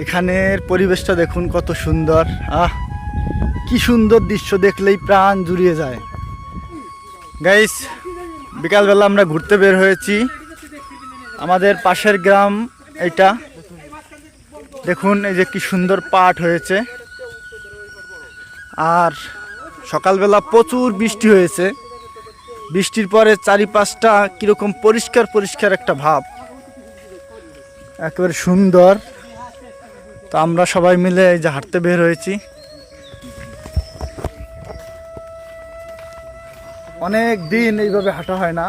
এখানের পরিবেশটা দেখুন কত সুন্দর। কি সুন্দর দৃশ্য, দেখলেই প্রাণ জুড়িয়ে যায়। গাইস, বিকালবেলা আমরা ঘুরতে বের হয়েছি আমাদের পাশের গ্রাম। এইটা দেখুন, এই যে কি সুন্দর পাট হয়েছে। আর সকালবেলা প্রচুর বৃষ্টি হয়েছে। বৃষ্টির পরে চারিপাশটা কিরকম পরিষ্কার পরিষ্কার একটা ভাব, একেবারে সুন্দর। তো আমরা সবাই মিলে এই যে হাঁটতে বের হয়েছি। অনেক দিন এইভাবে হাঁটা হয় না।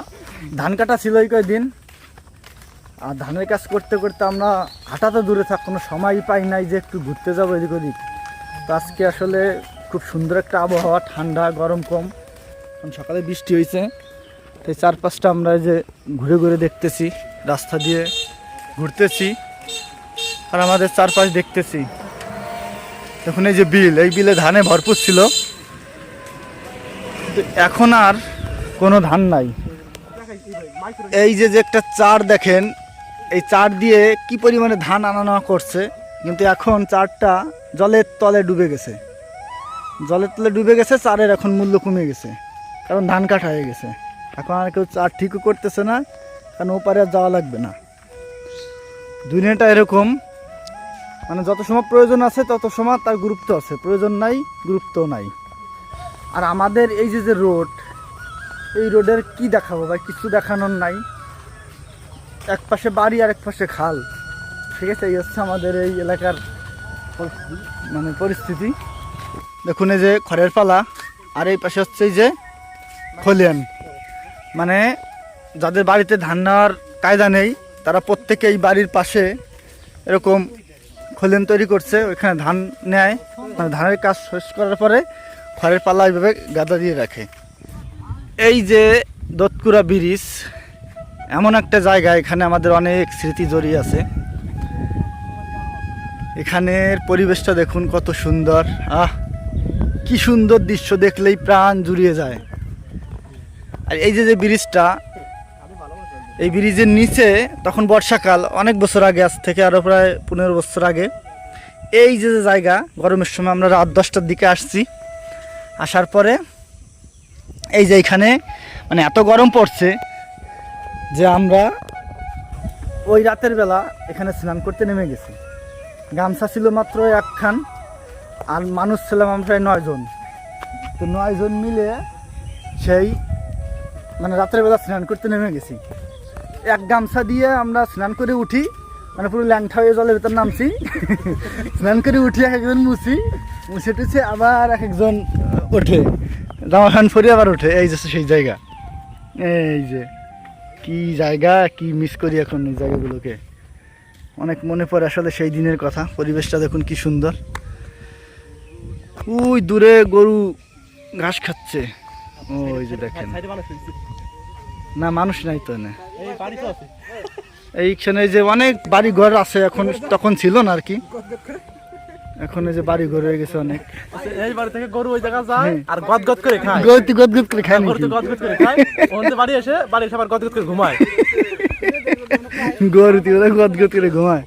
ধান কাটা ছিল এই কয়েকদিন, আর ধানের কাজ করতে করতে আমরা হাঁটা তো দূরে থাক, কোনো সময়ই পাই নাই যে একটু ঘুরতে যাবো এদিক ওদিক। তো আজকে আসলে খুব সুন্দর একটা আবহাওয়া, ঠান্ডা গরম কম। সকালে বৃষ্টি হয়েছে, তো চারপাশটা আমরা এই যে ঘুরে ঘুরে দেখতেছি, রাস্তা দিয়ে ঘুরতেছি আর আমাদের চারপাশ দেখতেছি। দেখুন এই যে বিল, এই বিলে ধানে ভরপুর ছিল, এখন আর কোনো ধান নাই। এই যে একটা চার দেখেন, এই চার দিয়ে কি পরিমাণে ধান আনা নেওয়া করছে, কিন্তু এখন চারটা জলের তলে ডুবে গেছে। জলের তলে ডুবে গেছে, চারের এখন মূল্য কমে গেছে, কারণ ধান কাটা হয়ে গেছে। এখন আর কেউ চার ঠিকও করতেছে না, কারণ ওপারে আর যাওয়া লাগবে না। দুনিয়াটা এরকম, মানে যত সময় প্রয়োজন আছে তত সময় তার গুরুত্ব আছে, প্রয়োজন নাই গুরুত্বও নাই। আর আমাদের এই যে রোড, এই রোডের কি দেখাবো ভাই, কিছু দেখানোর নাই। এক পাশে বাড়ি আর এক পাশে খাল, ঠিক আছে। এই হচ্ছে আমাদের এই এলাকার মানে পরিস্থিতি। দেখুন এই যে খড়ের পালা, আর এই পাশে হচ্ছে এই যে খলিয়ান। মানে যাদের বাড়িতে ধান নেওয়ার কায়দা নেই, তারা প্রত্যেকে এই বাড়ির পাশে এরকম খলিয়ান তৈরি করছে, ওইখানে ধান নেয়। মানে ধানের কাজ শেষ করার পরে খড়ের পালা এইভাবে গাদা দিয়ে রাখে। এই যে দোতকুড়া ব্রিজ, এমন একটা জায়গা, এখানে আমাদের অনেক স্মৃতি জড়িয়ে আছে। এখানের পরিবেশটা দেখুন কত সুন্দর। কি সুন্দর দৃশ্য, দেখলেই প্রাণ জুড়িয়ে যায়। আর এই যে ব্রিজটা, এই ব্রিজের নিচে তখন বর্ষাকাল, অনেক বছর আগে, আজ থেকে আরও প্রায় 15 বছর আগে, এই যে জায়গা, গরমের সময় আমরা রাত 10টার দিকে আসছি। আসার পরে এই যে এখানে মানে এত গরম পড়ছে যে আমরা ওই রাতের বেলা এখানে স্নান করতে নেমে গেছি। গামছা ছিল মাত্র একখান, আর মানুষ ছিলাম আমরা প্রায় 9 জন। তো 9 জন মিলে সেই মানে রাতের বেলা স্নান করতে নেমে গেছি। এক গামছা দিয়ে আমরা স্নান করে উঠি, মানে পুরো ল্যাংটা হয়ে জলের ভেতর নামছি। স্নান করে উঠি, এক একজন মুছে টুছে আবার এক একজন ওঠে, জামা প্যান্ট পরে আবার ওঠে। এই যে সেই জায়গা, এই যে কি জায়গা, কি মিস করি এখন এই জায়গাগুলোকে। অনেক মনে পড়ে আসলে সেই দিনের কথা। পরিবেশটা দেখুন কি সুন্দর। ওই দূরে গরু ঘাস খাচ্ছে, ওই যে দেখেন। না, মানুষ নাই তো না এইখানে। যে অনেক বাড়ি ঘর আছে এখন, তখন ছিল না আর কি। এখন এই যে বাড়ি ঘর হয়ে গেছে অনেক। এই বাড়ি থেকে গরু ওই জায়গা যায় আর গদগদ করে খায়, গদগদ করে খায়, গদগদ করে খায়। ওখানে বাড়ি এসে আবার গদগদ করে ঘুমায়। গরু গদগদ করে ঘুমায়।